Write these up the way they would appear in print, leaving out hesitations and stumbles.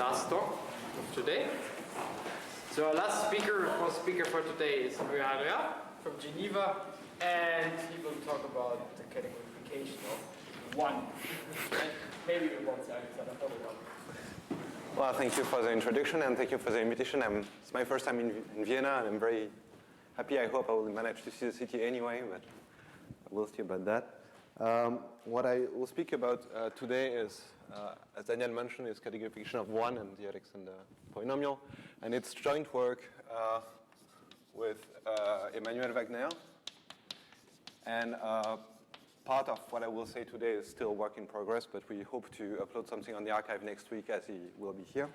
last talk of today. So our last speaker for today is Louis-Hadrien from Geneva, and he will talk about the categorification of one. Maybe you won't say another one. Well, thank you for the introduction and thank you for the invitation. It's my first time in Vienna and I'm very happy. I hope I will manage to see the city anyway, but we'll see about that. What I will speak about today is, as Daniel mentioned, is categorification of one and the Alexander polynomial. And it's joint work with Emmanuel Wagner. And part of what I will say today is still work in progress, but we hope to upload something on the archive next week as he will be here.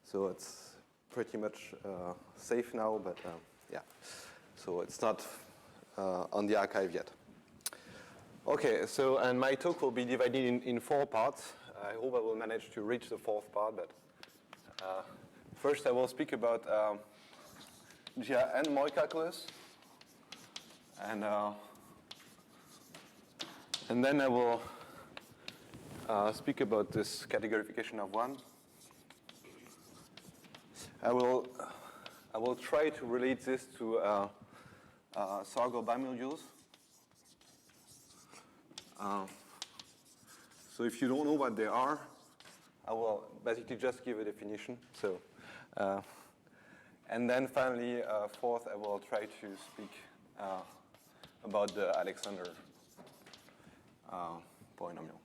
So it's pretty much safe now, but yeah. So it's not on the archive yet. Okay, so and my talk will be divided in 4 parts. I hope I will manage to reach the 4th part, but first I will speak about GRN Moy calculus, and then I will speak about this categorification of one. I will try to relate this to Sargo bimodules. So if you don't know what they are, I will basically just give a definition. So, and then finally, 4th, I will try to speak about the Alexander polynomial.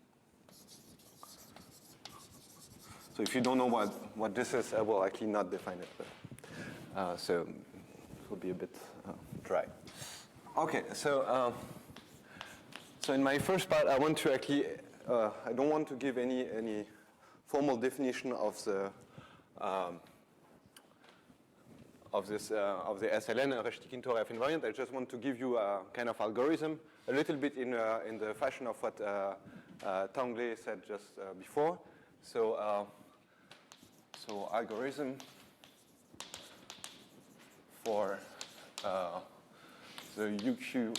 So if you don't know what this is, I will actually not define it. But, so it will be a bit dry. Okay, so in my first part, I want to actually, I don't want to give any formal definition of the SLN Reshtikin Torev invariant. I just want to give you a kind of algorithm, a little bit in the fashion of what Tangley said just before. So algorithm for the UQ.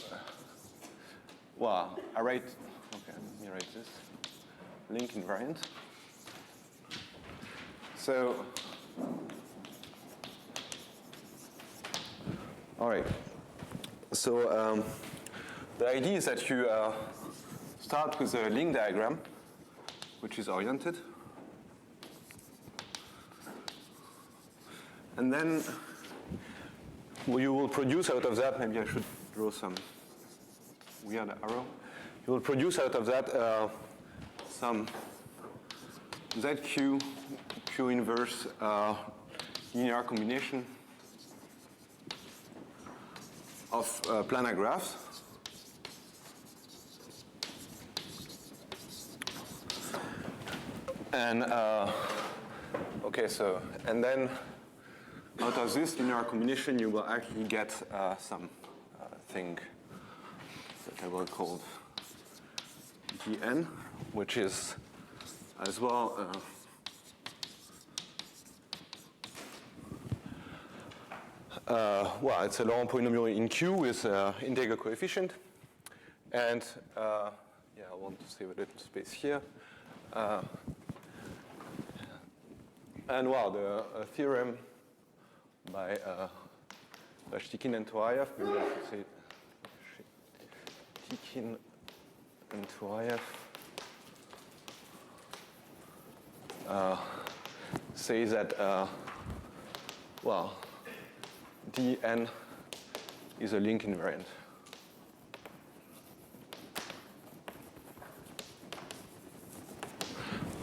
Well, I write, okay, let me write this, link invariant. So, all right. So the idea is that you start with a link diagram, which is oriented. And then you will produce out of that, maybe I should draw some weird arrow. You will produce out of that some ZQ, Q inverse linear combination of planar graphs. And okay, so and then out of this linear combination, you will actually get some thing that I will call Gn, which is as well well, it's a Laurent polynomial in Q with integral coefficient, and yeah, I want to save a little space here. And well, the theorem by Reshtikin and Torayev, maybe I should say Reshtikin and Torayev, say that well, Dn is a link invariant.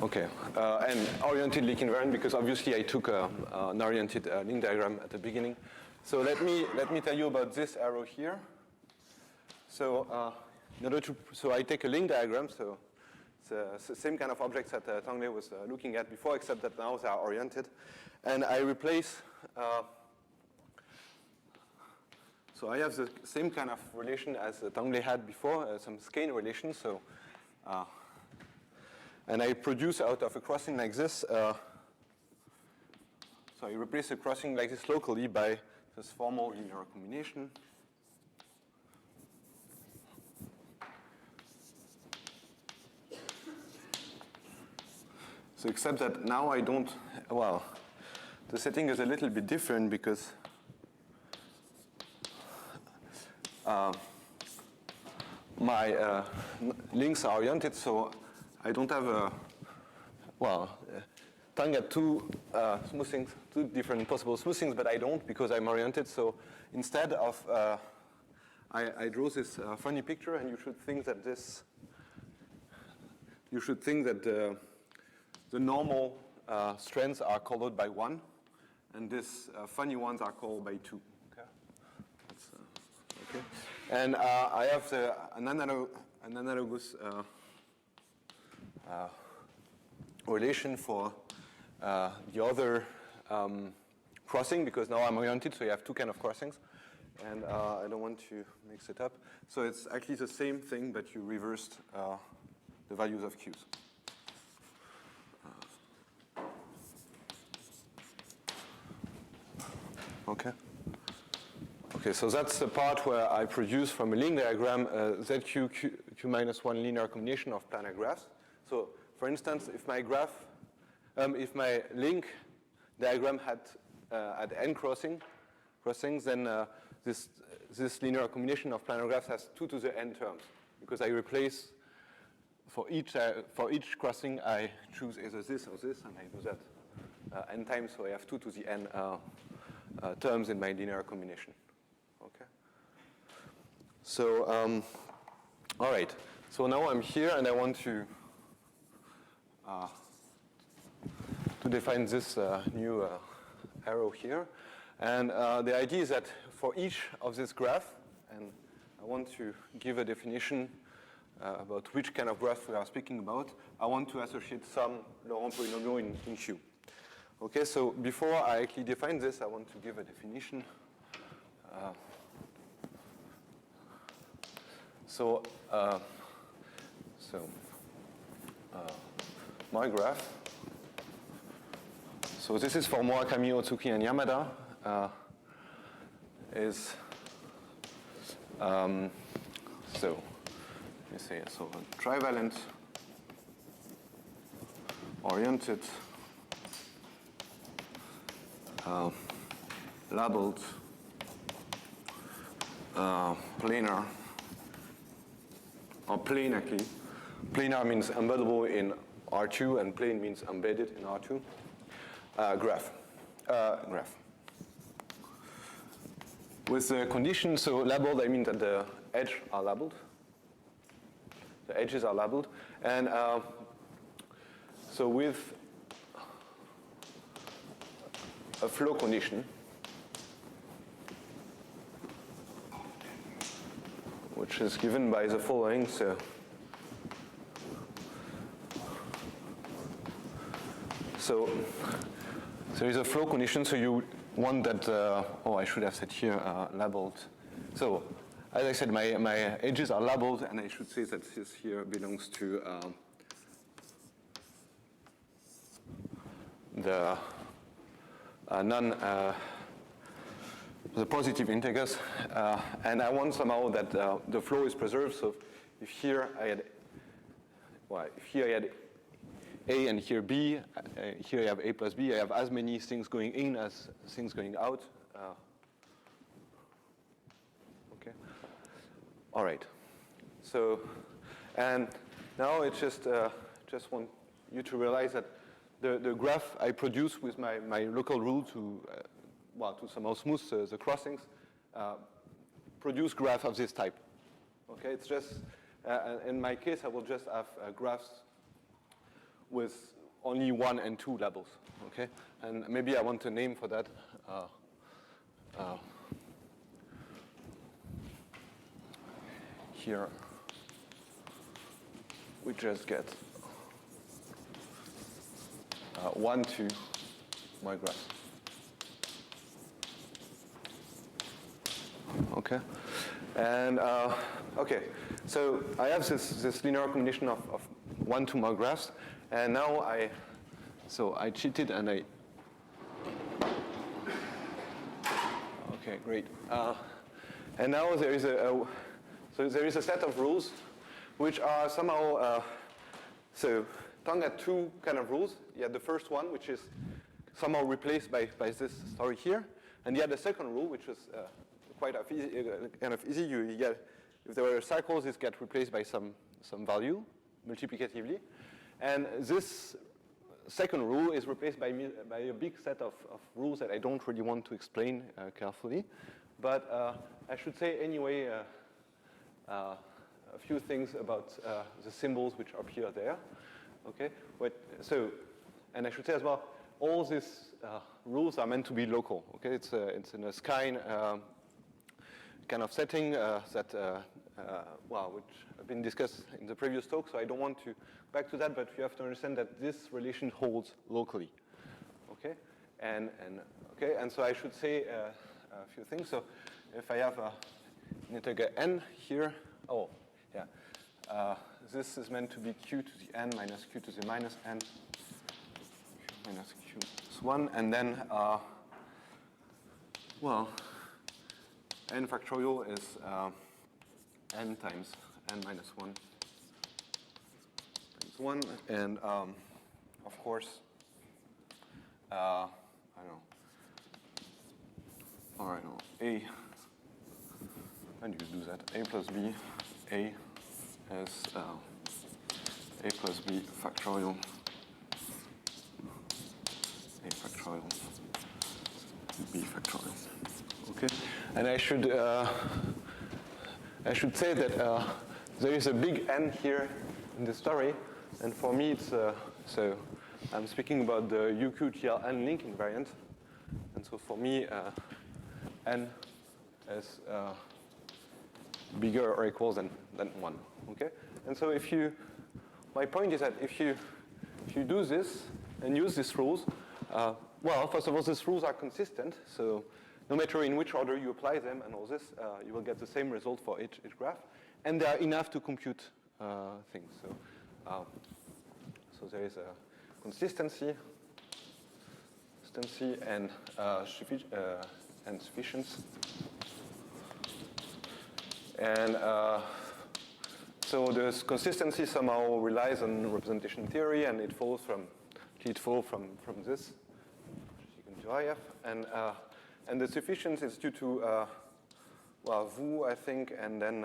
Okay, and oriented link invariant because obviously I took an oriented link diagram at the beginning. So let me tell you about this arrow here. So in order to, so I take a link diagram. So it's the same kind of objects that Tangley was looking at before, except that now they are oriented, and I replace. So I have the same kind of relation as Tangley had before, some skein relation. So, and I produce out of a crossing like this. So I replace a crossing like this locally by this formal linear combination. So except that now I don't, well, the setting is a little bit different because my links are oriented, so I don't have a, well, tongue at two smoothings, two different possible smoothings, but I don't because I'm oriented. So instead of, I draw this funny picture, and you should think that the normal strands are colored by 1, and these funny ones are colored by 2. Okay. That's, okay. And I have an analogous relation for the other crossing, because now I'm oriented, so you have two kind of crossings, and I don't want to mix it up. So it's actually the same thing, but you reversed the values of Q's. Okay. Okay, so that's the part where I produce from a link diagram ZQ Q minus 1 linear combination of planar graphs. So, for instance, if my graph, if my link diagram had n crossings, then this linear combination of planar graphs has 2 to the n terms, because I replace for each crossing I choose either this or this, and I do that n times, so I have 2 to the n terms in my linear combination. Okay. So, all right. So now I'm here, and I want to define this new arrow here. And the idea is that for each of this graph, and I want to give a definition about which kind of graph we are speaking about, I want to associate some Laurent polynomial in Q. Okay, so before I actually define this, I want to give a definition. My graph. So this is for Murakami, Otsuki, and Yamada. Is so let me say so a trivalent oriented labeled planar, or plane actually. Planar means embeddable in R2, and plane means embedded in R2. Graph. With the condition, so labeled, I mean that the edges are labeled. The edges are labeled. And so with a flow condition, which is given by the following. So there is a flow condition, so you want that, I should have said here labeled. So as I said, my edges are labeled, and I should say that this here belongs to the the positive integers, and I want somehow that the flow is preserved. So if here I had, A and here B, here I have A plus B, I have as many things going in as things going out. Okay. All right. So, and now it's just want you to realize that the graph I produce with my local rule to somehow smooth the crossings, produce graph of this type. Okay, it's just, in my case, I will just have graphs with only 1 and 2 labels. Okay, and maybe I want a name for that. Here, we just get 1, 2, my graph. Okay, and okay, so I have this linear combination of 1, 2 more graphs, and now I cheated and I. Okay, great. And now there is a set of rules which are somehow Tang had two kind of rules. He had the first one, which is somehow replaced by this story here. And he had the second rule, which was quite kind of easy. You get, if there were cycles, this gets replaced by some value multiplicatively. And this second rule is replaced by a big set of rules that I don't really want to explain carefully. But I should say anyway a few things about the symbols which appear there. Okay, and I should say as well, all these rules are meant to be local. Okay, it's in a sky kind of setting that which have been discussed in the previous talk. So I don't want to go back to that, but you have to understand that this relation holds locally. Okay, and so I should say a few things. So if I have an integer n here, this is meant to be q to the n minus q to the minus n minus q plus 1, and then, n factorial is n times n minus 1 times 1, and of course, I don't know, a, how do you do that? A plus b, a is a plus b factorial, a factorial, b factorial. Okay, and I should say that there is a big N here in the story, and for me it's so I'm speaking about the UQTLN link invariant, and so for me N is bigger or equal than 1. Okay, and so my point is that if you do this and use these rules, first of all, these rules are consistent. So no matter in which order you apply them and all this, you will get the same result for each graph, and they are enough to compute things. So there is a consistency and sufficiency. And so this consistency somehow relies on representation theory, and it follows from this, which is equal to IF, and the sufficiency is due to Wu, I think, and then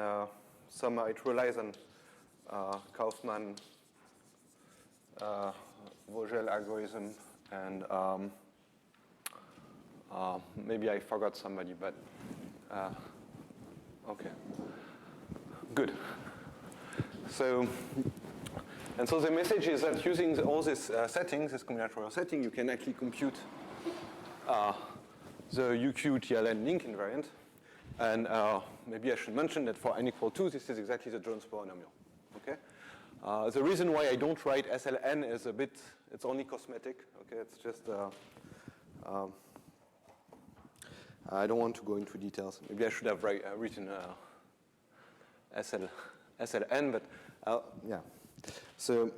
somehow it relies on Kaufman, Vogel algorithm, and maybe I forgot somebody, but okay, good. So the message is that using all these settings, this combinatorial setting, you can actually compute the UQ-TLN link invariant. And maybe I should mention that for n equal 2, this is exactly the Jones polynomial. Okay. The reason why I don't write SLN is it's only cosmetic. Okay, it's just I don't want to go into details. Maybe I should have written SLN, but yeah. So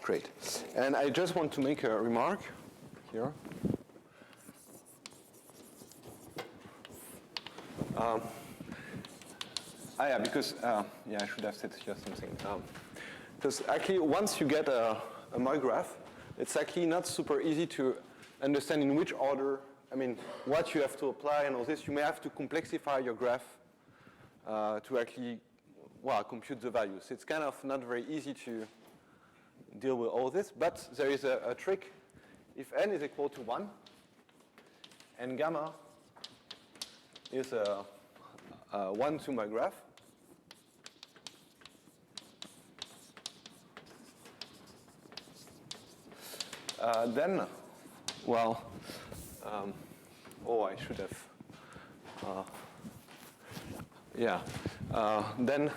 great. And I just want to make a remark here. Because I should have said here something. Because actually, once you get a Moy graph, it's actually not super easy to understand in which order, what you have to apply and all this. You may have to complexify your graph to actually, compute the values. It's kind of not very easy to deal with all this, but there is a trick. If n is equal to 1, and gamma is a 1 to my graph, then, I should have, then,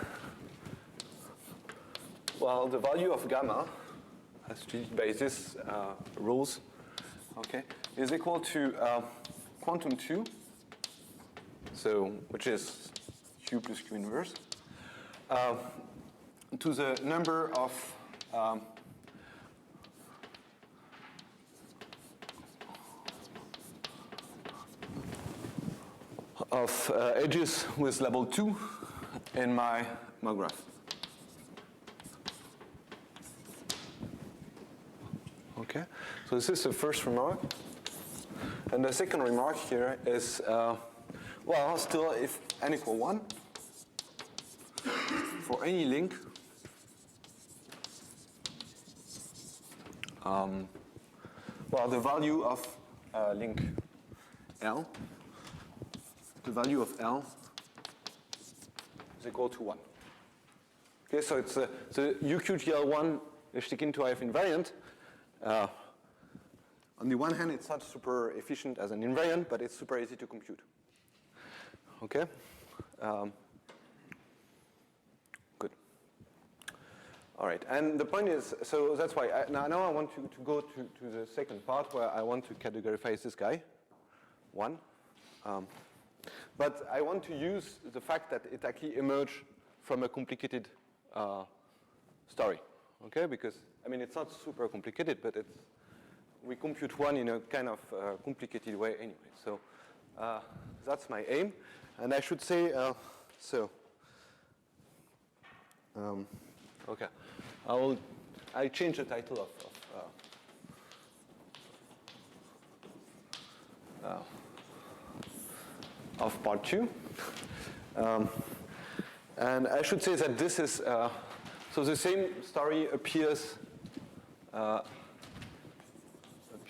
the value of gamma, as treated by these rules, okay, is equal to quantum 2, so which is q plus q inverse, to the number of edges with level 2 in my graph. Okay, so this is the first remark. And the second remark here is, well, still if n equal 1, for any link, well, the value of link L, the value of L is equal to 1. Okay, so it's the UQGL1 is taken to have invariant. On the one hand, it's not super efficient as an invariant, but it's super easy to compute. Okay? Good. All right, and the point is, so that's why, now I want to go to the second part where I want to categorize this guy, 1. But I want to use the fact that it actually emerged from a complicated story, okay? Because, I mean, it's not super complicated, but we compute 1 in a kind of complicated way anyway. So that's my aim. And I should say, okay, I change the title of part 2. And I should say that this is, so the same story appears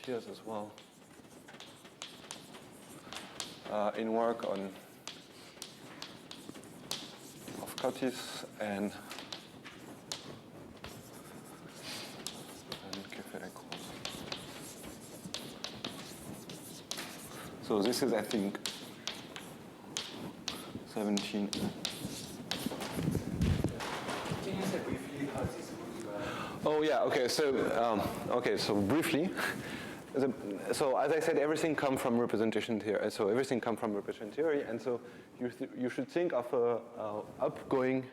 as well in work of Curtis and so this is, I think, 17. Can you say briefly how this works? Oh yeah. Okay. So briefly, so as I said, everything comes from representation theory. So everything comes from representation theory, and so you should think of a upgoing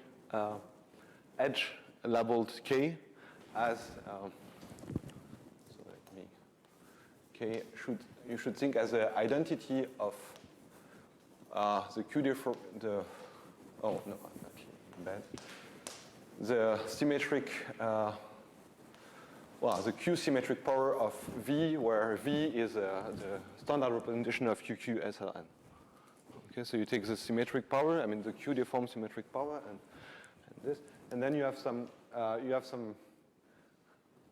edge labeled k as so let me k you should think as an identity of the q the oh no okay bad the symmetric the q symmetric power of V, where V is the standard representation of QQ SLN. Okay, so you take the symmetric power, I mean the Q deformed symmetric power, and this, and then you have some,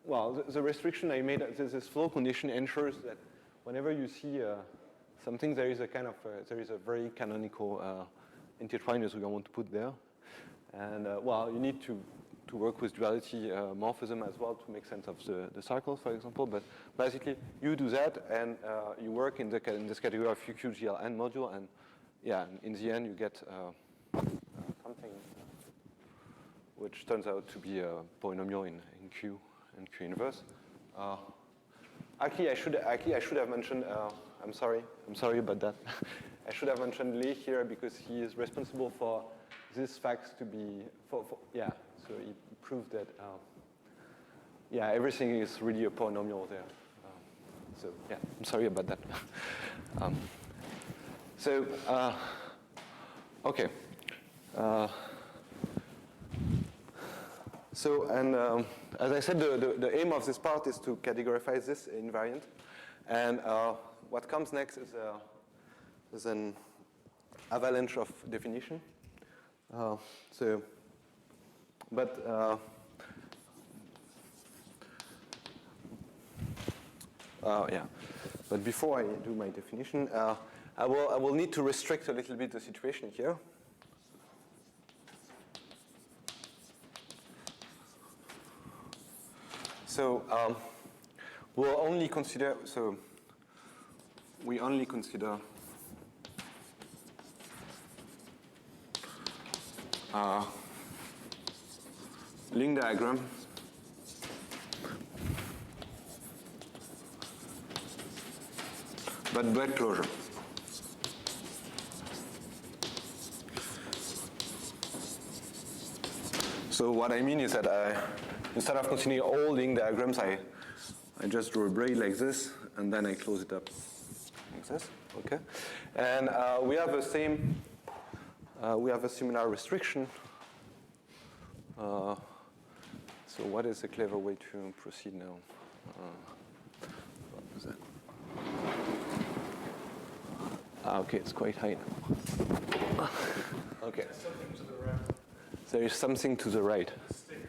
well, the restriction I made, this flow condition ensures that whenever you see something, there is a kind of, there is a very canonical intertwiners we want to put there. And well, you need to work with duality morphism as well to make sense of the cycles, for example. But basically, you do that, and you work in this category of UQGLN module, and yeah, in the end, you get something which turns out to be a polynomial in Q and Q inverse. Actually, I should have mentioned. I'm sorry about that. I should have mentioned Lee here because he is responsible for these facts to be yeah. So he proved that, yeah, everything is really a polynomial there. So yeah, I'm sorry about that. Okay. So, and as I said, the aim of this part is to categorize this invariant. And what comes next is an avalanche of definition. But yeah. But before I do my definition, I will need to restrict a little bit the situation here. So we'll only consider. So we only consider. Link diagram but bread closure. So what I mean is that instead of considering all link diagrams, I just draw a braid like this, and then I close it up like this. Okay, and we have the same. We have a similar restriction. So what is a clever way to proceed now? is that? Okay, it's quite high now. Okay. There's something to the right. There is something to the right. Stick.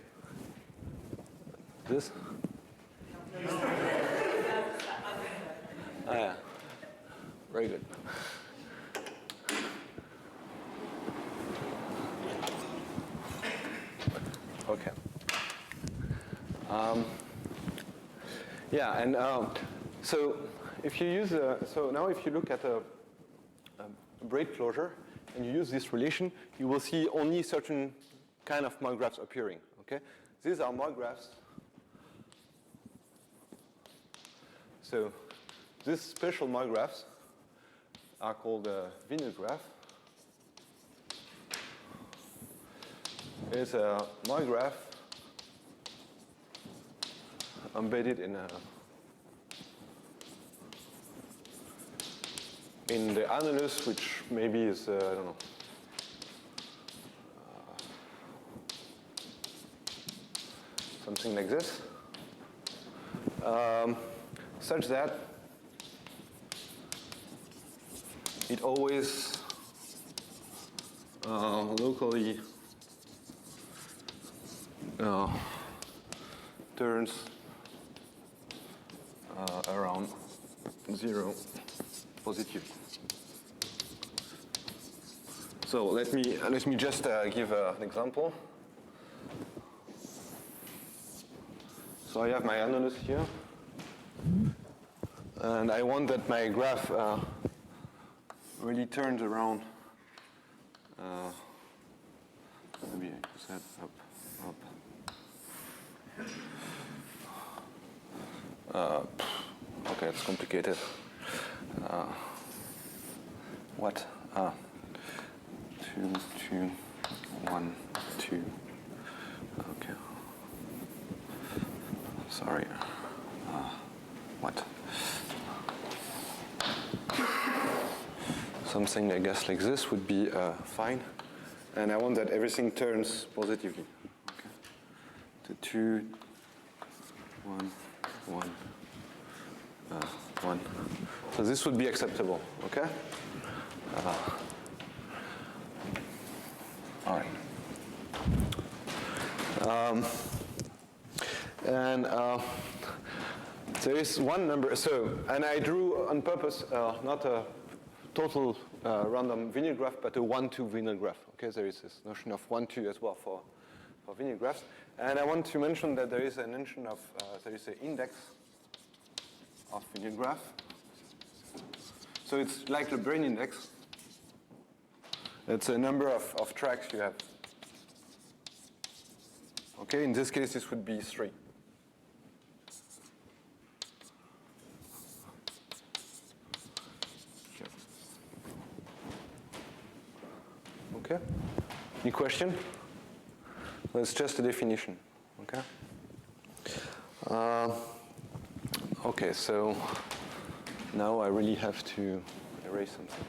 This? Ah, yeah. Very good. Okay. Yeah, and so if you use so now if you look at a braid closure and you use this relation, you will see only certain kind of mod graphs appearing. Okay, these are mod graphs. So these special mod graphs are called a vinyl graph. It's a mod graph embedded in the annulus, which maybe is I don't know, something like this, such that it always locally turns around 0 positive. So let me just give an example. So I have my annulus here, and I want that my graph really turns around. Maybe I set up. Okay, it's complicated. What? 2, 2, 1, 2. Okay. Sorry. What? Something I guess like this would be fine. And I want that everything turns positively. Okay. So 2, 1, 1, 1. So this would be acceptable. Okay. All right. And there is one number. So, and I drew on purpose not a total random vinyl graph, but a 1-2 vinyl graph. Okay, there is this notion of 1-2 as well for vinyl graphs. And I want to mention that there is a mention of there is an index of vinyl graph. So it's like the brain index. It's a number of tracks you have. Okay, in this case, this would be 3. Okay. Any question? Well, it's just a definition. Okay. Okay, so now I really have to erase something.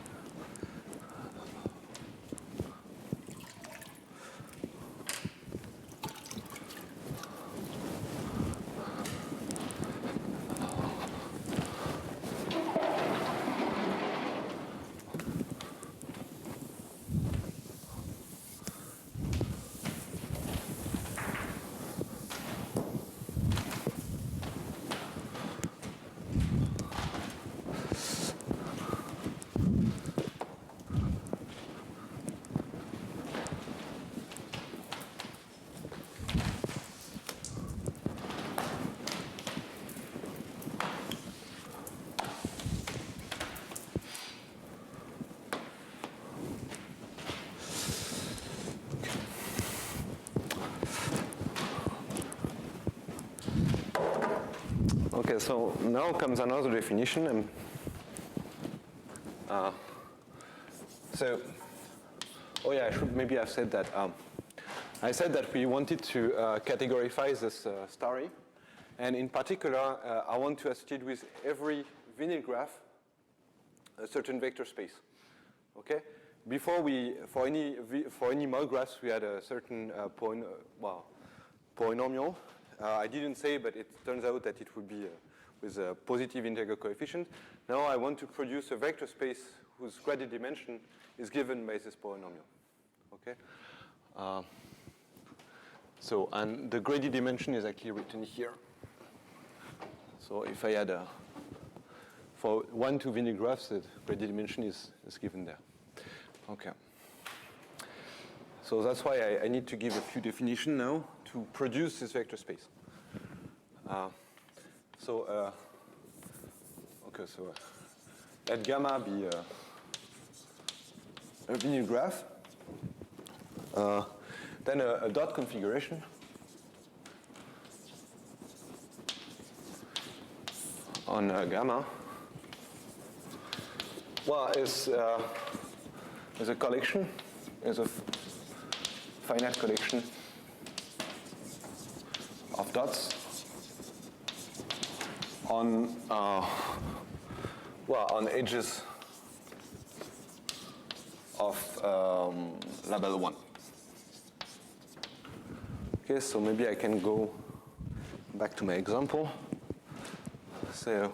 Okay, so now comes another definition. And, oh yeah, I should maybe have said that. I said that we wanted to categorize this starry, and in particular, I want to associate with every vinyl graph a certain vector space. Okay. Before for any mod graphs, we had a certain polynomial. I didn't say, but it turns out that it would be with a positive integer coefficient. Now I want to produce a vector space whose graded dimension is given by this polynomial. Okay. So, and the graded dimension is actually written here. So if I had for 1 to Vini graphs, the graded dimension is given there. Okay. So that's why I need to give a few definitions now to produce this vector space. Okay, so let gamma be a Vini graph. Then a dot configuration. On gamma. Well, is a collection, is a finite collection of dots on on edges of label 1. Okay, so maybe I can go back to my example. So I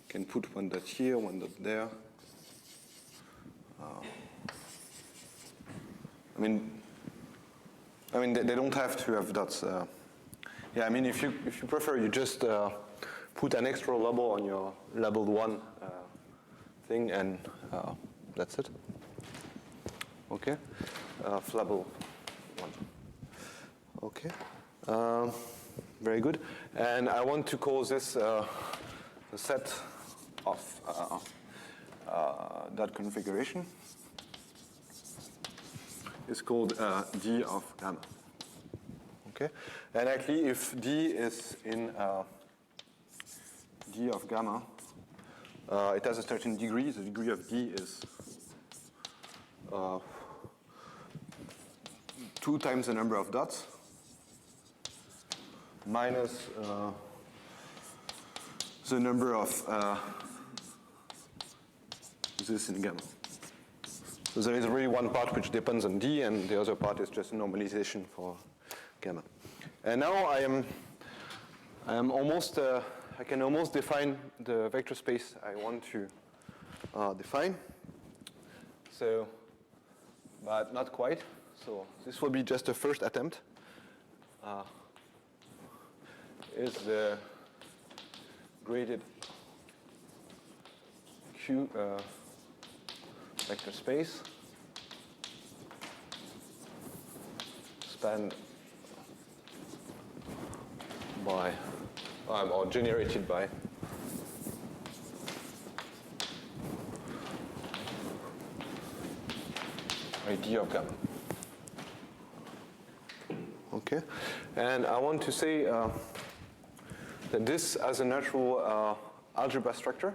can put one dot here, one dot there. I mean, they don't have to have dots. Yeah, I mean, if you prefer, you just put an extra label on your labeled 1 thing, and that's it. Okay, label 1. Okay, very good. And I want to call this the set of dot configuration. Is called D of gamma. Okay, and actually, if D is in D of gamma, it has a certain degree. The degree of D is 2 times the number of dots minus the number of this in gamma. So there is really one part which depends on D, and the other part is just a normalization for gamma. And now I am almost I can almost define the vector space I want to define. So, but not quite. So this will be just a first attempt. Is the graded Q vector space spanned by or generated by D of gamma. Okay, and I want to say that this has a natural algebra structure.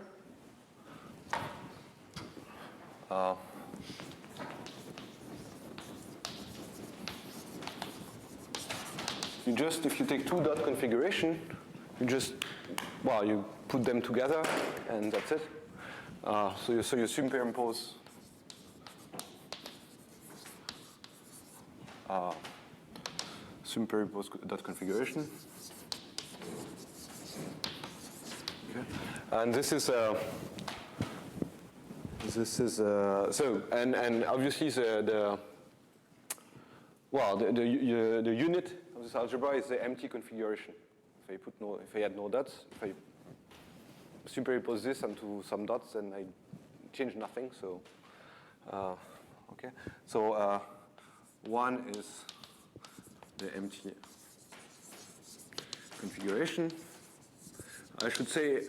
If you take 2 dot configuration, you put them together, and that's it. So you superimpose dot configuration. Okay. And this is so and obviously the unit of this algebra is the empty configuration. If I had no dots, if I superimpose this onto some dots, then I change nothing. So okay. So 1 is the empty configuration. I should say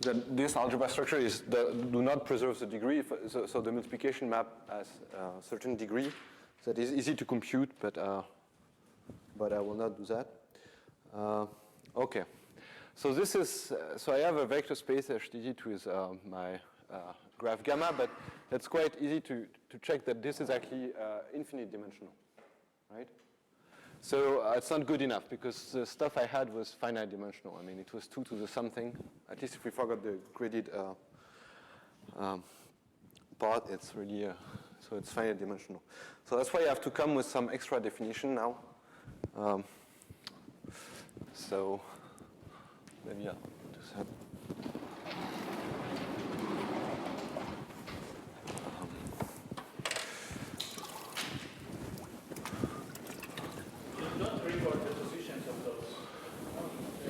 that this algebra structure do not preserve the degree. So the multiplication map has a certain degree that is easy to compute, but I will not do that. Okay. So this is so I have a vector space HTT with my graph gamma, but it's quite easy to check that this is actually infinite dimensional, right? So it's not good enough because the stuff I had was finite dimensional. I mean, it was 2 to the something. At least if we forgot the graded part, it's really so it's finite dimensional. So that's why I have to come with some extra definition now. So maybe I'll do that.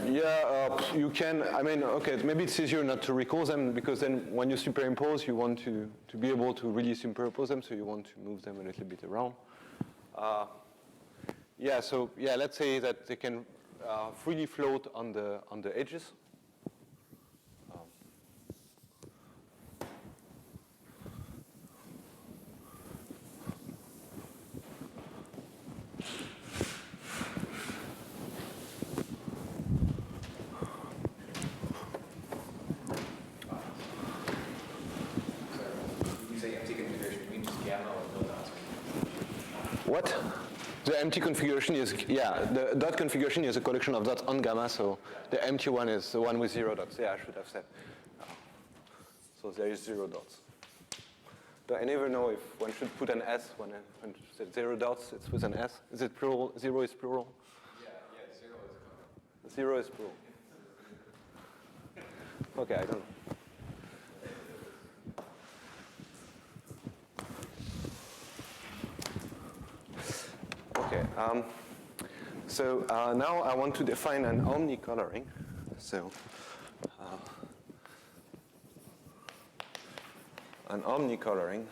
Yeah, you can, I mean, okay, maybe it's easier not to recall them because then when you superimpose, you want to be able to really superimpose them, so you want to move them a little bit around. Yeah, so yeah, let's say that they can freely float on the edges. What? The empty configuration is, yeah, the dot configuration is a collection of dots on gamma, so the empty one is the one with 0 dots. Yeah, I should have said. So there is 0 dots. But I never know if one should put an S when it said 0 dots, it's with an S. Is it plural? 0 is plural? Yeah, 0 is plural. 0 is plural. Okay, I don't know. Okay, so now I want to define an omnicoloring. So an omnicoloring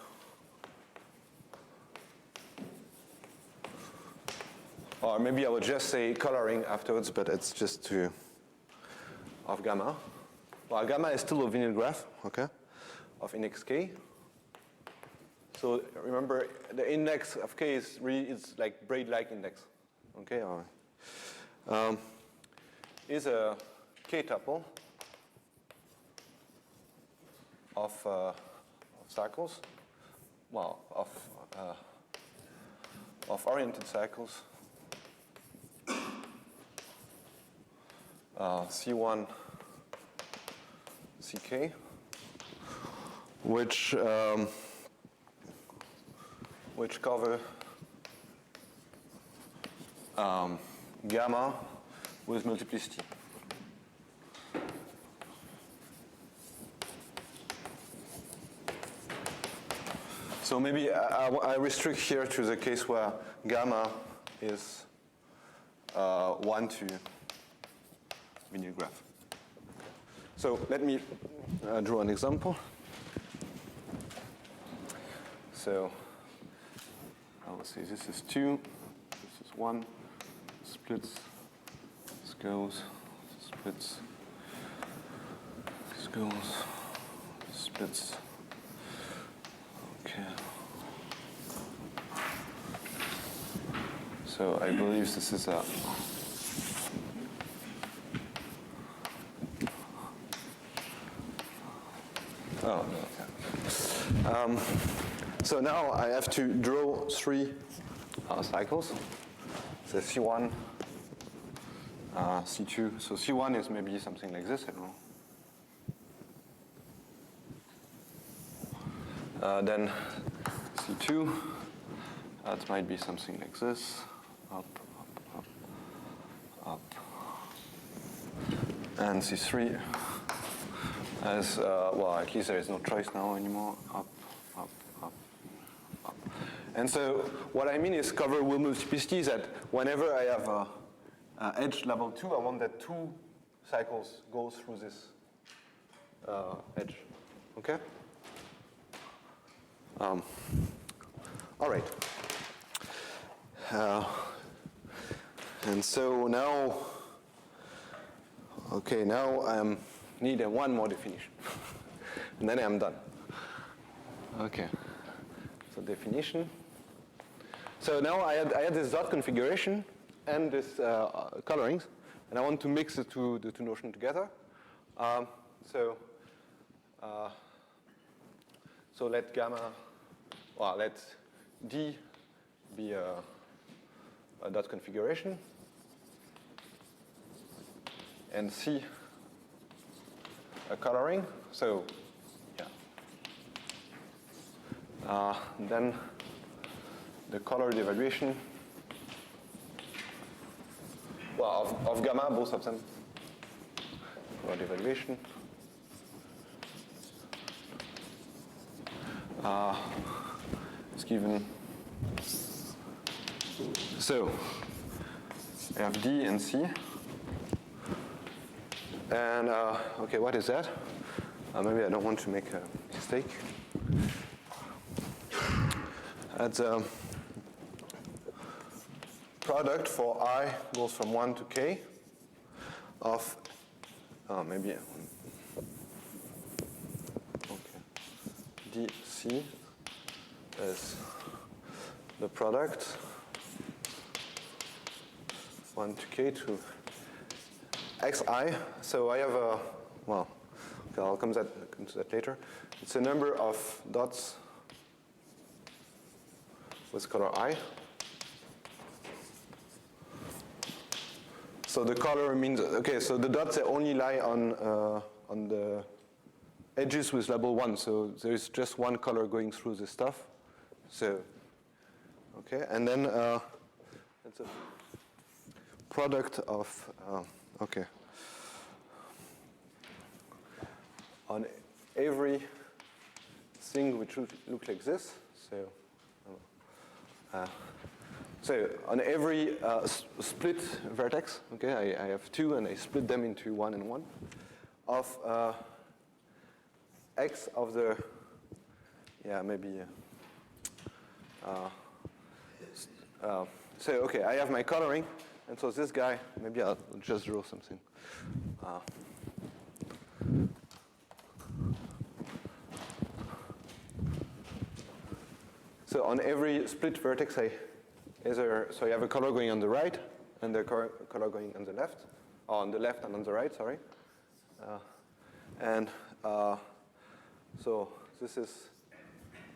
or maybe I would just say coloring afterwards, but it's just of gamma. Well, gamma is still a vinyl graph, okay, of index k. So remember, the index of k is like braid-like index, okay? Is a k tuple of cycles, well, of oriented cycles, C1, Ck, which cover gamma with multiplicity. So maybe I restrict here to the case where gamma is 1 to vinyl graph. So let me draw an example. So I will say this is 2, this is 1, splits, this goes, splits, this goes, splits. Okay. So I believe this is a so now I have to draw 3 cycles. So C1, C2. So C1 is maybe something like this, I don't know. Then C2, that might be something like this. Up, up, up, up. And C3 as, well, at least there is no choice now anymore. Up, up, up, up. And so what I mean is cover with multiplicity is that whenever I have a edge level 2, I want that 2 cycles go through this edge. Okay? All right. And so now, okay, now I need one more definition. And then I'm done. Okay. So definition. So now I had this dot configuration and this colorings, and I want to mix the two notions together. So let gamma, well, let D be a dot configuration, and C a coloring. So yeah. Then the colored evaluation, well, of gamma, both of them. about evaluation. It's given. So I have D and C. And okay, what is that? Maybe I don't want to make a mistake. That's a product for I goes from 1 to k of maybe okay. DC is the product 1 to k to xi. So I have a, well, okay, I'll come to that later. It's a number of dots with color I. So the color means, okay, so the dots, they only lie on the edges with label 1. So there is just one color going through this stuff. So, okay, and then it's a product of, okay, on every thing which look like this. So on every split vertex, okay, I have two and I split them into 1 and 1 of x of the, yeah, maybe, so okay, I have my coloring, and so this guy, maybe I'll just draw something. So on every split vertex, so I have a color going on the right and the color going on the left, or on the left and on the right, sorry. And so this is,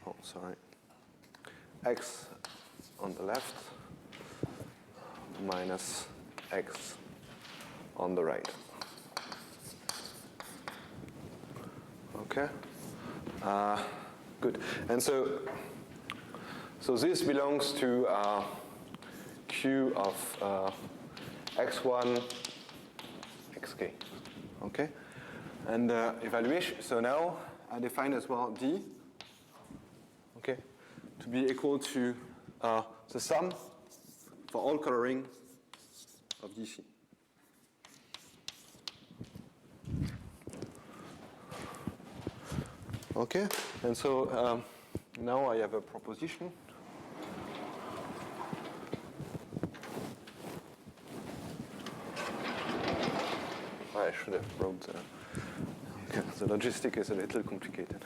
oh, sorry, x on the left minus x on the right. Okay, good. And so this belongs to Q of x1, xk. Okay, and evaluation. So now I define as well D. Okay, to be equal to the sum for all coloring of DC. Okay, and so now I have a proposition. I should have wrote the, okay, the logistic is a little complicated.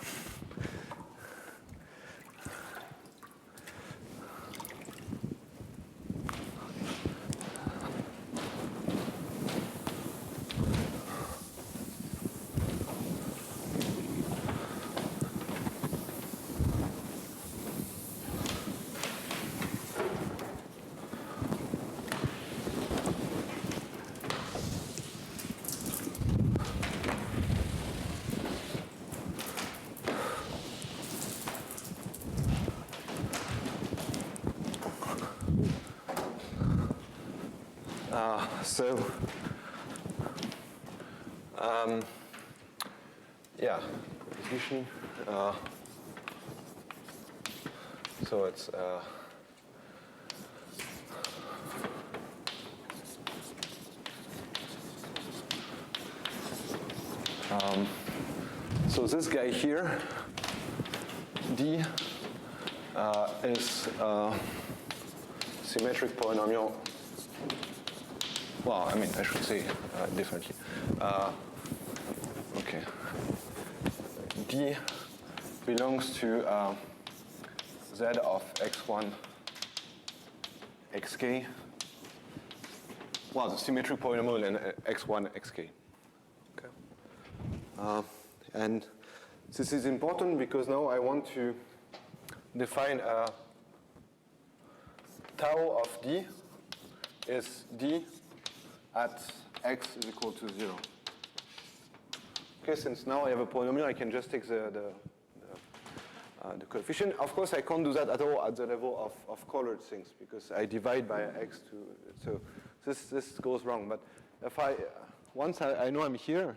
Yeah, position. So it's so this guy here, D, is symmetric polynomial. Well, I mean, I should say differently. Okay. D belongs to Z of x1, xk. Well, the symmetric polynomial in x1, xk. Okay. And this is important because now I want to define tau of D is D at x is equal to 0. Okay, since now I have a polynomial, I can just take the coefficient. Of course, I can't do that at all at the level of colored things because I divide by x to, so this goes wrong. But if once I know I'm here,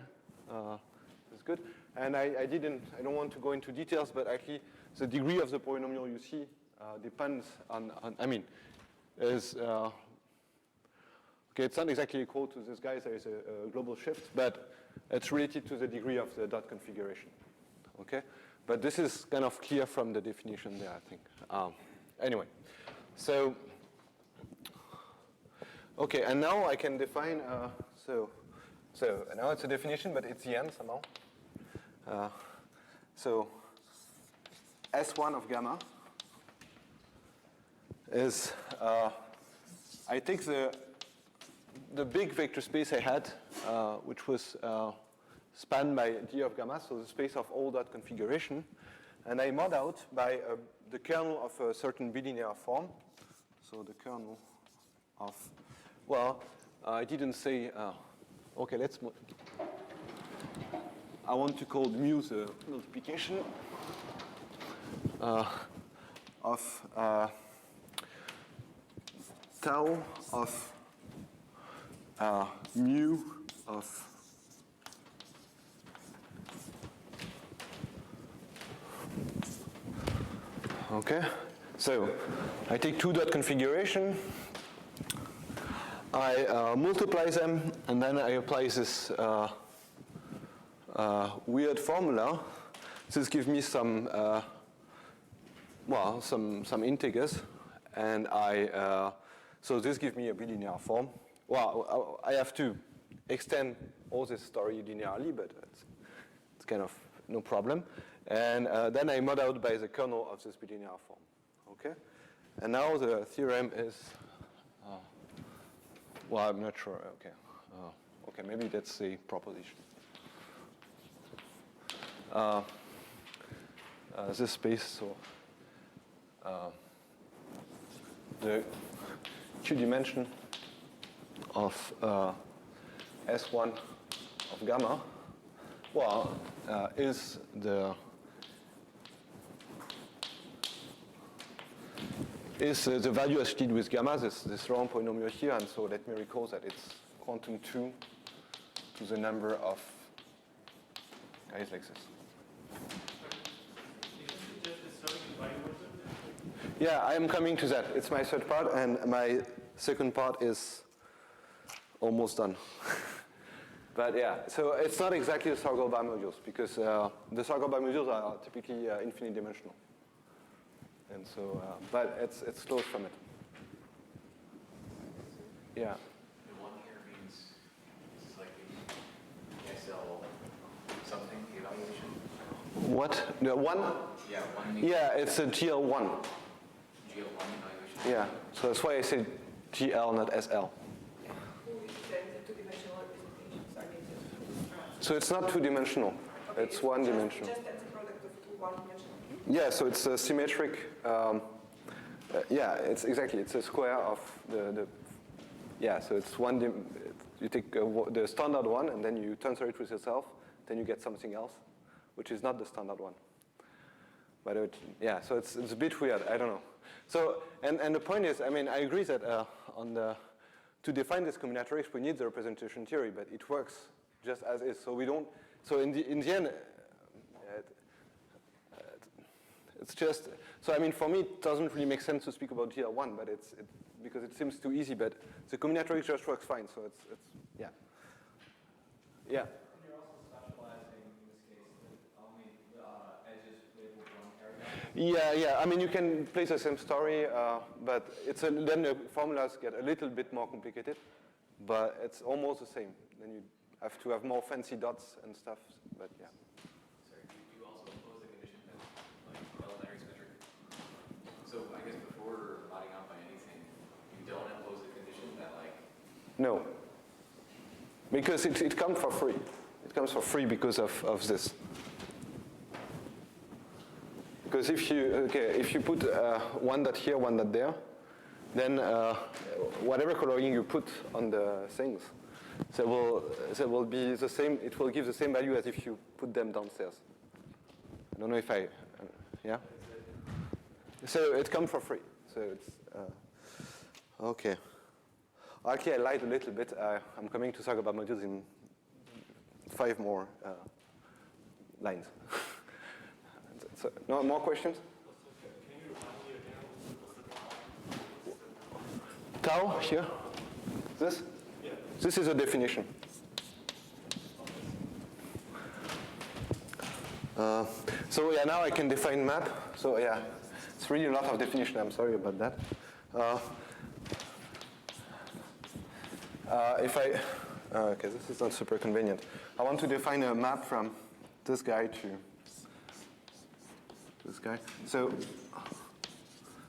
is good. And I don't want to go into details, but actually the degree of the polynomial you see depends on is, okay, it's not exactly equal to this guy, there is a global shift, but it's related to the degree of the dot configuration, okay? But this is kind of clear from the definition there, I think. Anyway, so, okay, and now I can define, so now it's a definition, but it's the end somehow. So S1 of gamma is, I take the big vector space I had, which was spanned by d of gamma, so the space of all dot configuration, and I mod out by the kernel of a certain bilinear form. So the kernel of, well, I didn't say, okay, I want to call mu the multiplication of tau of mu of okay, so I take two dot configuration, I multiply them, and then I apply this weird formula. This gives me some some integers, and so this gives me a bilinear form. Well, I have to extend all this story linearly, but it's kind of no problem. And then I mod out by the kernel of this bilinear form. Okay? And now the theorem is, well, I'm not sure. Okay. Okay, maybe that's a proposition. This space, so the Twodimension of S1 of gamma, well, is the value associated with gamma, this round polynomial here, and so let me recall that it's quantum 2 to the number of guys like this. Yeah, I am coming to that. It's my third part, and my second part is almost done. But yeah, so it's not exactly the Sargal modules, because the Sargal modules are typically infinite dimensional. And so, but it's close from it. Yeah. The one here means this is like the SL something, the evaluation. What? The one? Yeah, one. Yeah, it's a GL1. GL1 evaluation. Yeah, so that's why I say GL, not SL. So it's not two-dimensional. Okay, it's one-dimensional. Just as a product of two one-dimensional. Yeah, so it's a symmetric. Yeah, it's exactly. It's a square of the. Yeah, so it's one. You take the standard one, and then you tensor it with yourself. Then you get something else, which is not the standard one. But yeah, so it's a bit weird. I don't know. So and the point is, I mean, I agree that to define this combinatorics, we need the representation theory, but it works just as is. So we don't. So in the end. It's just, so I mean, for me, it doesn't really make sense to speak about GL1, but because it seems too easy, but the combinatorics just works fine, so it's yeah. Yeah. And you're also specializing in this case that only edges labeled one paragraph? Yeah, I mean, you can place the same story, but then the formulas get a little bit more complicated, but it's almost the same. Then you have to have more fancy dots and stuff, but yeah. No, because it comes for free. It comes for free because of this. Because if you put one dot here, one dot there, then whatever coloring you put on the things, they will be the same. It will give the same value as if you put them downstairs. I don't know if yeah. So it comes for free. So it's okay. Actually, I lied a little bit. I'm coming to talk about modules in 5 more lines. So, no more questions? Tau here? This? Yeah. This is a definition. So yeah, now I can define map. So yeah, it's really a lot of definition. I'm sorry about that. If I, okay, this is not super convenient. I want to define a map from this guy to this guy. So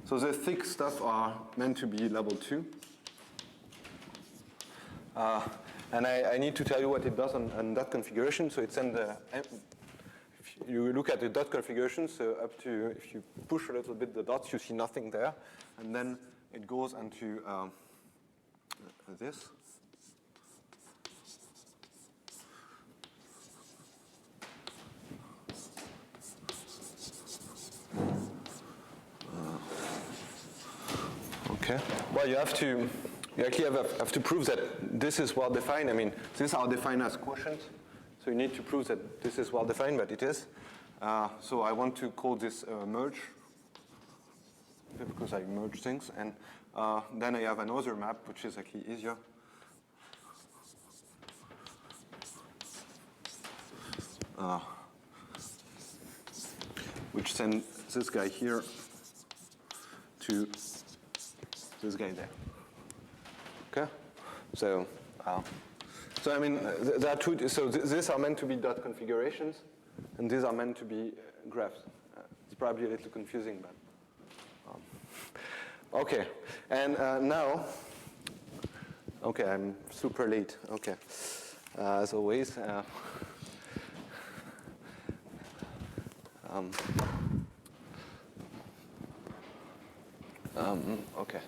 the thick stuff are meant to be level 2. And I need to tell you what it does on that configuration. So it's in the, if you look at the dot configuration, so up to, if you push a little bit the dots, you see nothing there. And then it goes into this. Okay. Well, you actually have to prove that this is well defined. I mean, these are defined as quotients, so you need to prove that this is well defined, but it is. So I want to call this merge, because I merge things, and then I have another map which is actually easier. Which sends this guy here to this guy there. Okay, so I mean there are two. So these are meant to be dot configurations, and these are meant to be graphs. It's probably a little confusing, but okay. And now, okay, I'm super late. Okay, as always. Okay.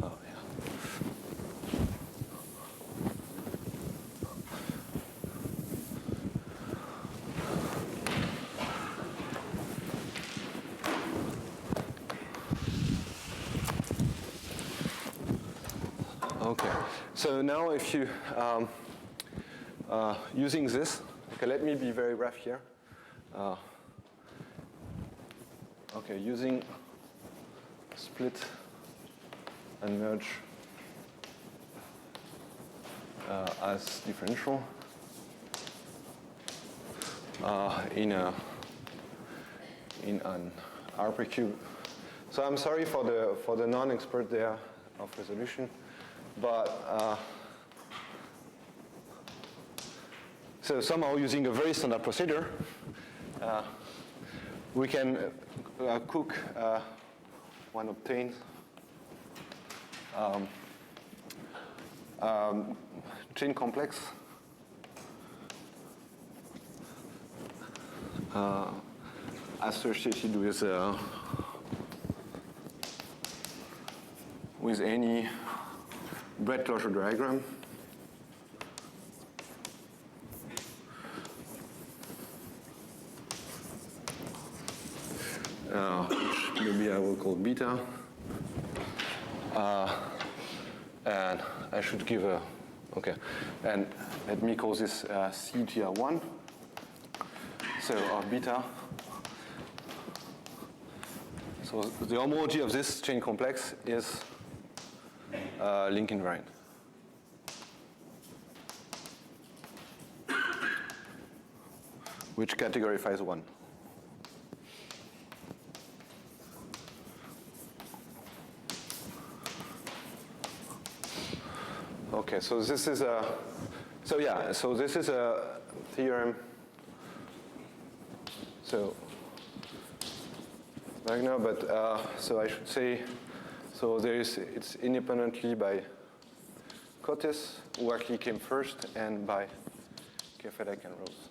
Oh, yeah. Okay. So now if you, using this, okay, let me be very rough here. Okay, using split and merge as differential in an RP cube. So I'm sorry for the non-expert there of resolution, but so somehow using a very standard procedure, we can cook one obtains chain complex associated with any breadth closure diagram. Which maybe I will call beta. And I should give a, okay, and let me call this CGR1. So our beta. So the homology of this chain complex is link invariant. Which categorifies 1. Okay, so this is a, so yeah, so this is a theorem. So Wagner, but so I should say, so there is, it's independently by Cotes, who actually came first, and by Kefedek and Rose.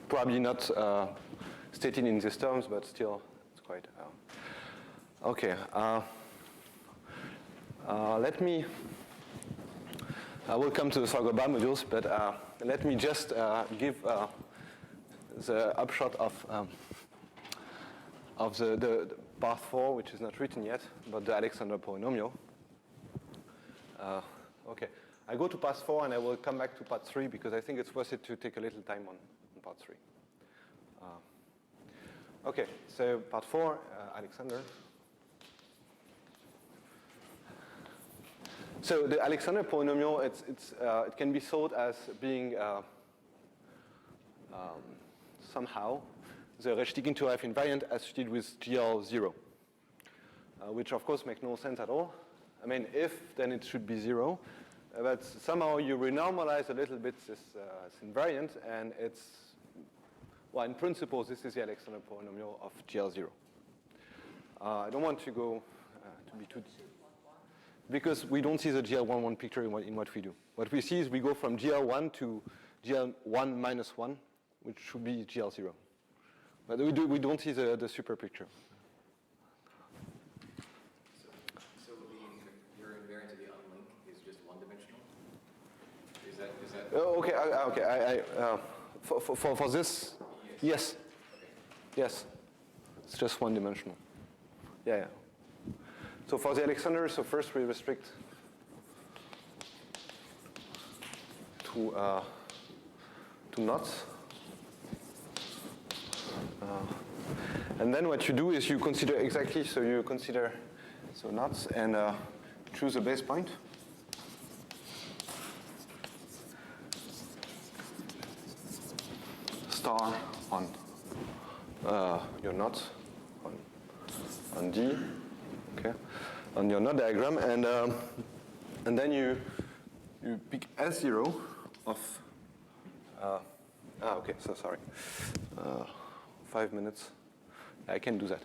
Probably not stated in these terms, but still, it's quite. Okay. Let me. I will come to the Sargoba modules, but let me just give the upshot of of the part 4, which is not written yet, but the Alexander polynomial. Okay, I go to part 4 and I will come back to part 3 because I think it's worth it to take a little time on part 3. Okay, so part 4, Alexander. So the Alexander polynomial, it can be thought as being somehow the Logistic interrelated invariant associated with GL0, which of course makes no sense at all. I mean, if, then it should be 0. But somehow you renormalize a little bit this invariant, and it's, well, in principle, this is the Alexander polynomial of GL0. I don't want to go to be too deep, because we don't see the GL11 picture in what we do. What we see is we go from GL1 to GL1 minus 1, which should be GL0. But we don't see the super picture. So your invariant of the unlink is just one-dimensional? Is that? Oh, okay. For this, yes. Okay. Yes. It's just one-dimensional. Yeah. So for the Alexander, so first we restrict to knots. And then what you do is you consider exactly, so you consider knots and choose a base point. Star on your knots on D, okay, on your knot diagram, and then you pick S0 of okay, so sorry, 5 minutes. I can do that.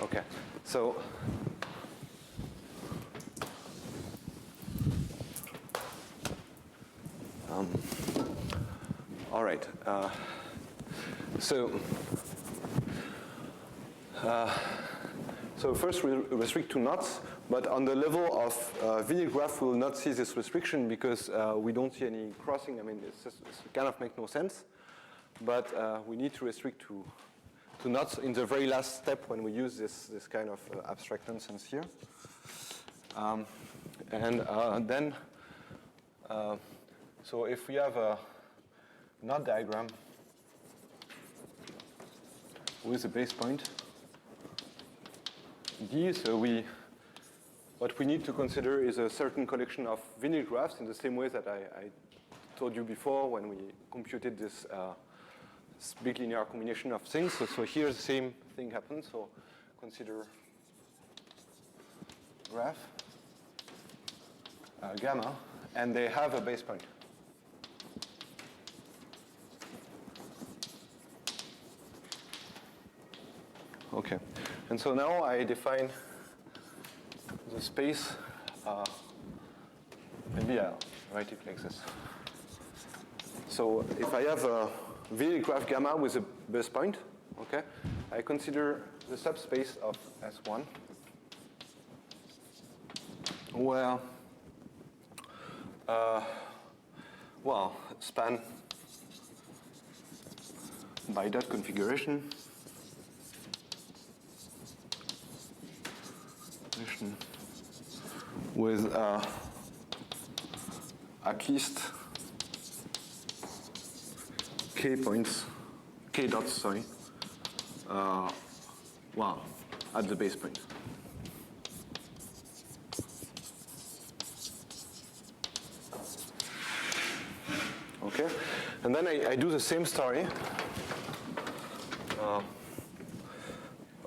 Okay, so all right. So first we restrict to knots, but on the level of vignette graph, we will not see this restriction because we don't see any crossing. I mean, it kind of makes no sense. But we need to restrict to knots in the very last step when we use this kind of abstract nonsense here. Then, so if we have a knot diagram with a base point D, so what we need to consider is a certain collection of vignette graphs in the same way that I told you before when we computed this big linear combination of things. So here the same thing happens. So consider graph gamma, and they have a base point. Okay, and so now I define the space. Maybe I'll write it like this. So if I have a vignette graph gamma with a base point, okay, I consider the subspace of S1 where, well, span by dot configuration with at least k points, k dots, sorry, well, at the base point. Okay, and then I do the same story.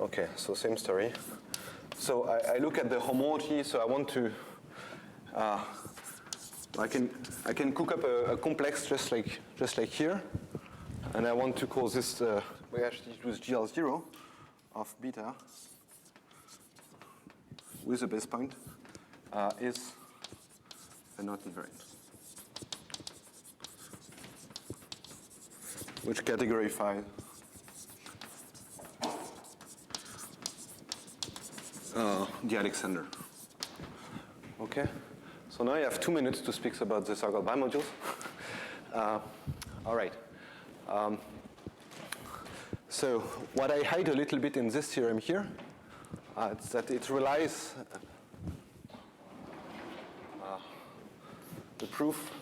Okay, so same story. So I look at the homology. So I want to, I can cook up a complex just like here, and I want to call this we actually use GL0 of beta with a base point is a knot invariant. which categorify the Alexander. Okay, so now you have 2 minutes to speak about the circle bimodules. All right. So what I hide a little bit in this theorem here, is that it relies, the proof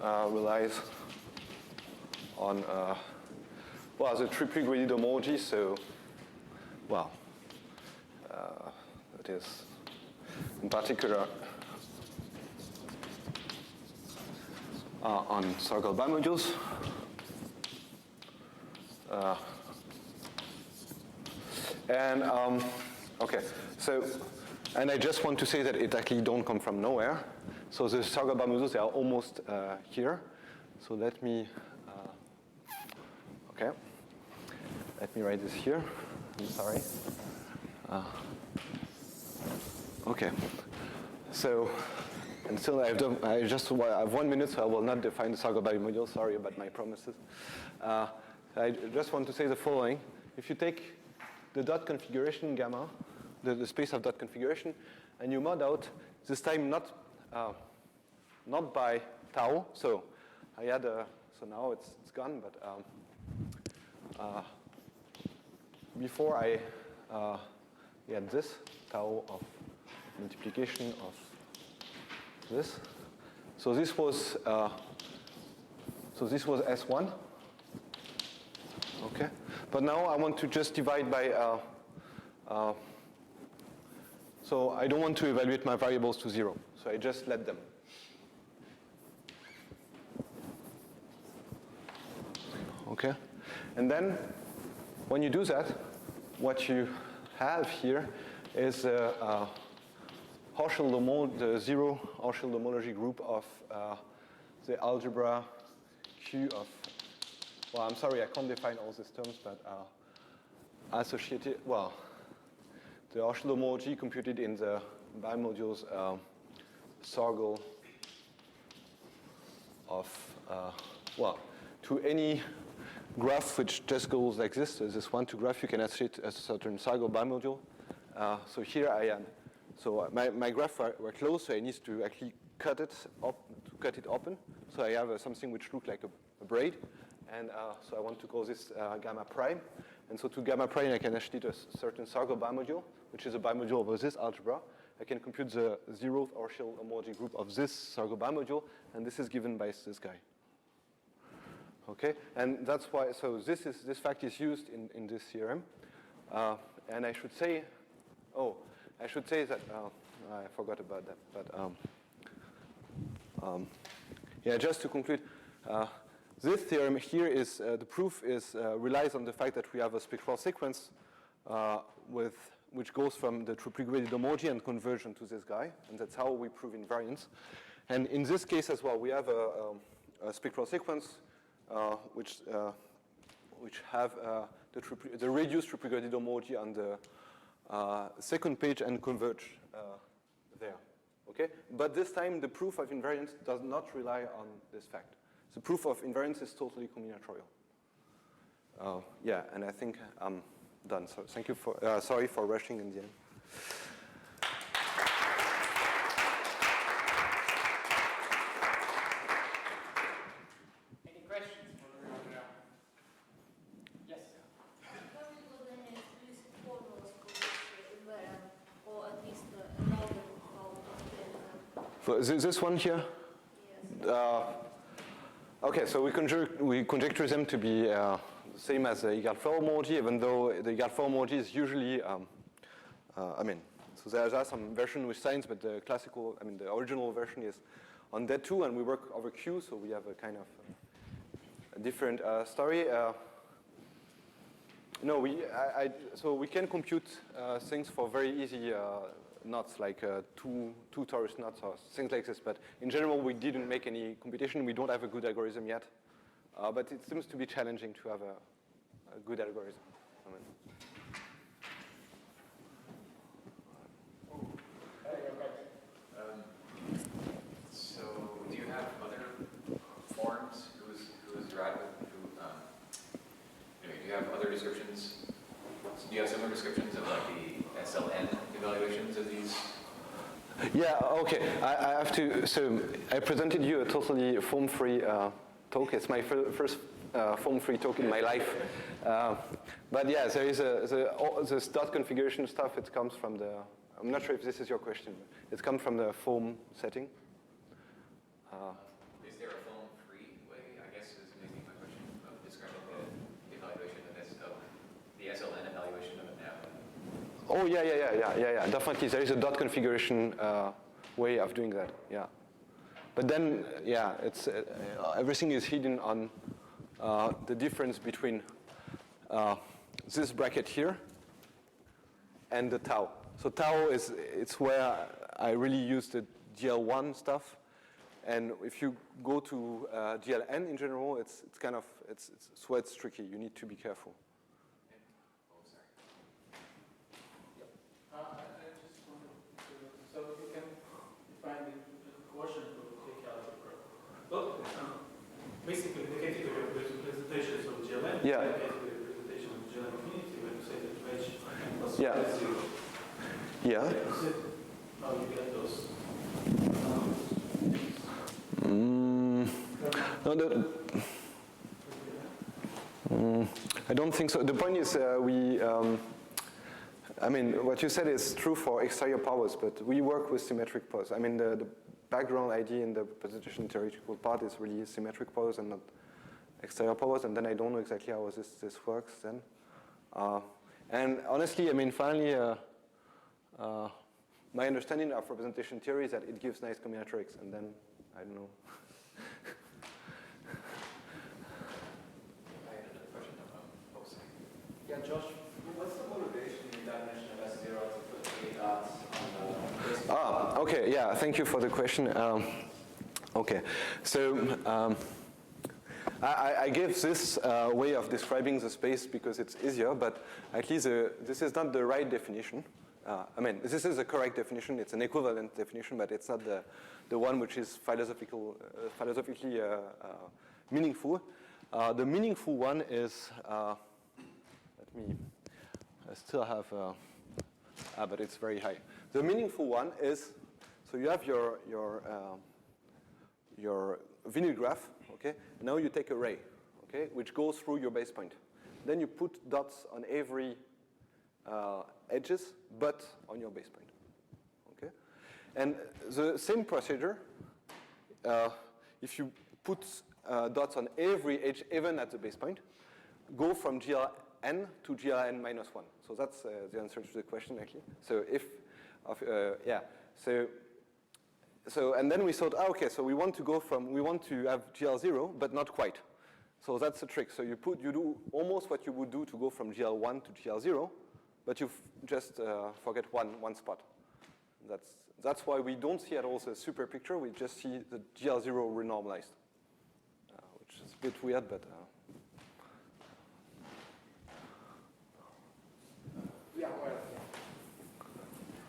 relies on, well, the triply graded homology, so, well, it is in particular on circle bimodules. Okay, so, and I just want to say that it actually don't come from nowhere. So the circle bimodules, they are almost here. So let me, okay, let me write this here. I'm sorry. Okay, so, and still I have 1 minute, so I will not define the circle bimodule. Sorry about my promises. I just want to say the following. If you take the dot configuration gamma, the space of dot configuration, and you mod out, this time not by tau, so I had so now it's gone, but before I had this tau of multiplication of this. So this was S1. Okay, but now I want to just divide by. So I don't want to evaluate my variables to 0. So I just let them. Okay, and then when you do that, what you have here is the zero Hochschild homology group of the algebra Q of, well, I'm sorry, I can't define all these terms, but associated, well, the Hochschild homology computed in the bimodules circle of, well, to any graph which just goes like this, so this one-to graph, you can associate a certain circle bimodule. So here I am. So my graph were closed, so I need to actually cut it open. So I have something which looks like a braid. And so I want to call this gamma prime. And so to gamma prime, I can actually do a certain circle bimodule, which is a bimodule over this algebra. I can compute the zeroth Hochschild homology group of this circle bimodule, and this is given by this guy. Okay, and that's why. So this fact is used in this theorem. And I should say, that I forgot about that. But yeah, just to conclude. This theorem here is, the proof relies on the fact that we have a spectral sequence which goes from the triply graded homology and conversion to this guy, and that's how we prove invariance. And in this case as well, we have a spectral sequence which have the reduced triply graded homology on the second page and converge there. Okay, but this time the proof of invariance does not rely on this fact. The proof of invariance is totally combinatorial. Yeah, and I think I'm done. So thank you for, sorry for rushing in the end. Any questions for everyone? Yes. For this one here? Yes. Okay, so we conjecture them to be the same as the egal-4 homology, even though the egal-4 homology is usually, so there are some version with signs, but the classical, the original version is on that too, and we work over Q, so we have a kind of a different story. No, so we can compute things for very easy knots, like two torus knots or things like this. But in general, we didn't make any computation. We don't have a good algorithm yet. But it seems to be challenging to have a good algorithm. So do you have other forms whose derived evaluations of these? Yeah, okay. I have to, so I presented you a totally form-free talk. It's my first form-free talk in my life. But yeah, there is this dot configuration stuff. It comes from the, I'm not sure if this is your question. It comes from the form setting. Is there a form-free way, I guess is maybe my question, of describing the evaluation of this, of the SLN evaluation of it now? Oh, yeah, definitely. There is a dot configuration way of doing that, yeah. But then, yeah, it's everything is hidden on the difference between this bracket here and the tau. So tau it's where I really use the GL1 stuff. And if you go to GLN in general, it's where it's tricky. You need to be careful. I just wanted to, so you can define the quotient to take out the graph. Well, basically, the category representations of GLN, Yeah. the category representation of GLN infinity, when you say that H plus Yeah. 0. Yeah. How you get those? No, I don't think so. The point is I mean, what you said is true for exterior powers, but we work with symmetric powers. I mean, the background idea in the presentation theoretical part is really symmetric powers and not exterior powers, and then I don't know exactly how this works then. And honestly, I mean, finally, my understanding of representation theory is that it gives nice combinatorics, and then, I don't know. I had another question about posing. Yeah, Josh, what's the motivation in definition of S0 to put 3 dots on the Okay, yeah, thank you for the question. Okay, so I gave this way of describing the space because it's easier, but at least this is not the right definition. I mean, this is the correct definition. It's an equivalent definition, but it's not the one which is philosophically meaningful. The meaningful one is, I still have, but it's very high. The meaningful one is, so you have your vinyl graph, okay? Now you take a ray, okay, which goes through your base point. Then you put dots on every edges, but on your base point, okay? And the same procedure, if you put dots on every edge, even at the base point, go from GLN to GLN minus 1. So that's the answer to the question, actually. So so and then we thought, okay, so we want to have GL0, but not quite. So that's the trick. So you do almost what you would do to go from GL1 to GL0, but you just forget one spot. That's why we don't see at all the super picture. We just see the GL0 renormalized, which is a bit weird, but. Yeah, well,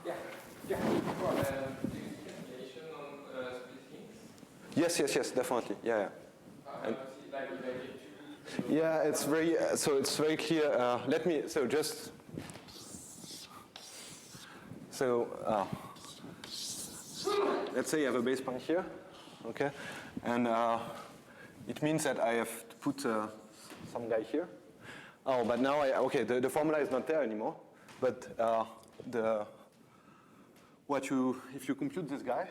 yeah. Well, do you see calculation on split things? Yes, definitely. Yeah. And Yeah, it's very so it's very clear. Let's say you have a base point here, okay, and it means that I have to put some guy here. Oh, but now the formula is not there anymore. But if you compute this guy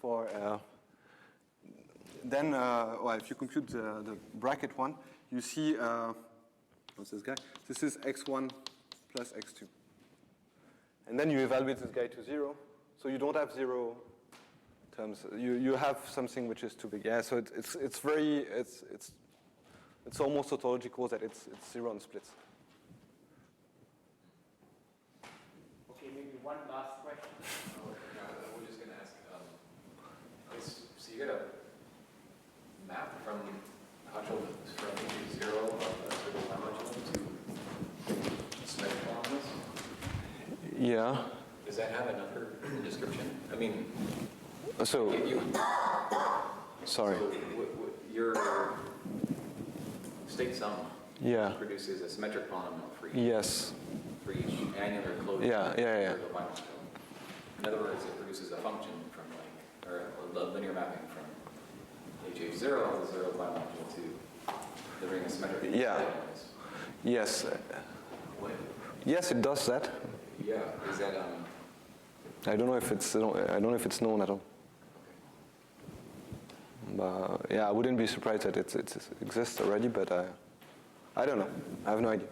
for then if you compute the bracket one, you see what's this guy? This is x1 plus x2, and then you evaluate this guy to 0, so you don't have 0 terms. You have something which is too big. Yeah, so it's almost tautological that it's 0 on splits. Okay, maybe one last question. We're just going to ask, so you get a map from Hodgel from 0 of a certain homology to symmetrical homologies? Yeah. Does that have another description? I mean, So, sorry. So your state sum Yeah. produces a symmetric polynomial for each. Yes. For each granular closure. Yeah. of the binomial. In other words, it produces a function from like, or a linear mapping from HH0, the zero binomial to delivering a symmetric. Yeah. Yes. What? Yes, it does that. Yeah. Is that I don't know if it's known at all. But yeah, I wouldn't be surprised that it exists already, but I don't know. I have no idea.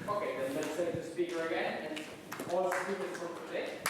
Okay, then let's say the speaker again and all speakers from today.